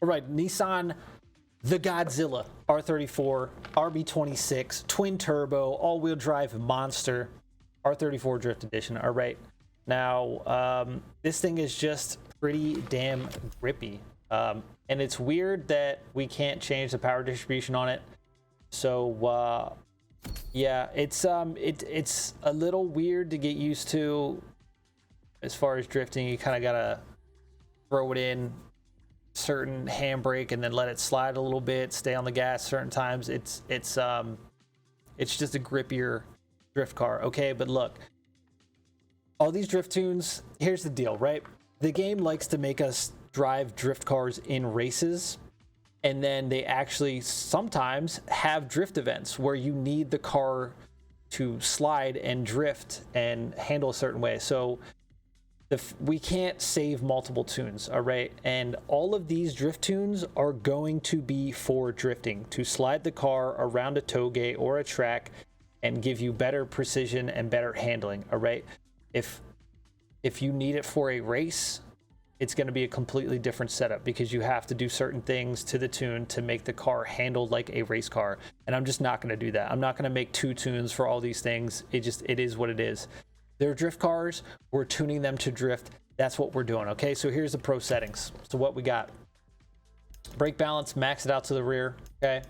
All right, Nissan, the Godzilla R34, RB26, twin turbo, all-wheel drive monster, R34 Drift Edition. All right, now this thing is just pretty damn grippy, and it's weird that we can't change the power distribution on it. So yeah, it's a little weird to get used to. As far as drifting, you kind of gotta throw it in certain handbrake and then let it slide a little bit, stay on the gas certain times. It's just a grippier drift car. Okay, but look, all these drift tunes, here's the deal, right? The game likes to make us drive drift cars in races, and then they actually sometimes have drift events where you need the car to slide and drift and handle a certain way. So we can't save multiple tunes, all right? And all of these drift tunes are going to be for drifting, to slide the car around a tow gate or a track and give you better precision and better handling, all right? If you need it for a race, it's going to be a completely different setup because you have to do certain things to the tune to make the car handle like a race car. And I'm just not going to do that. I'm not going to make two tunes for all these things. It is what it is. They're drift cars. We're tuning them to drift. That's what we're doing. Okay, so here's the pro settings. So what we got: brake balance, max it out to the rear. Okay,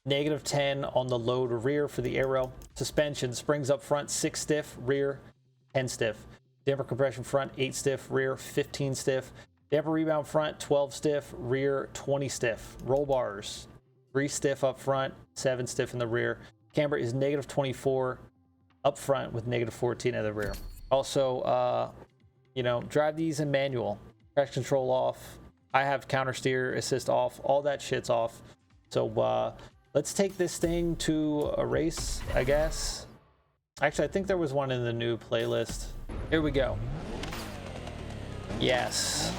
-10 on the low to rear for the aero. Suspension, springs up front 6 stiff, rear 10 stiff. Damper compression front 8 stiff, rear 15 stiff. Damper rebound front 12 stiff, rear 20 stiff. Roll bars 3 stiff up front, 7 stiff in the rear. Camber is -24 up front with -14 at the rear. Also, you know, drive these in manual. Traction control off. I have counter steer assist off. All that shit's off. So let's take this thing to a race, I guess. Actually, I think there was one in the new playlist. Here we go. Yes.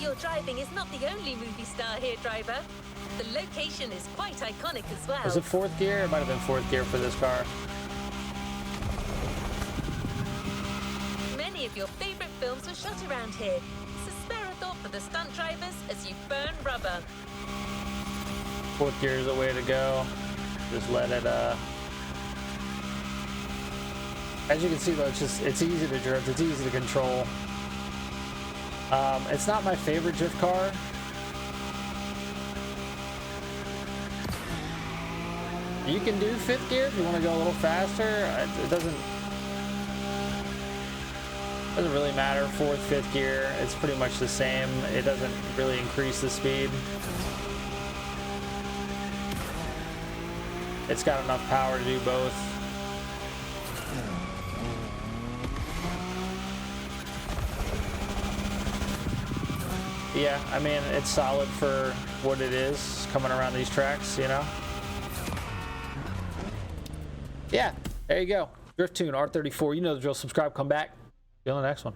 You're driving is not the only movie star here, driver. The location is quite iconic as well. Was it 4th gear? It might have been 4th gear for this car. Many of your favorite films were shot around here, so spare a thought for the stunt drivers as you burn rubber. 4th gear is the way to go. Just let it as you can see though, it's easy to drift, it's easy to control. It's not my favorite drift car. You can do 5th gear if you want to go a little faster. It doesn't really matter. 4th, 5th gear, it's pretty much the same. It doesn't really increase the speed. It's got enough power to do both. Yeah, I mean, it's solid for what it is coming around these tracks, you know? Yeah, there you go. Drift Tune R34. You know the drill. Subscribe, come back. See you on the next one.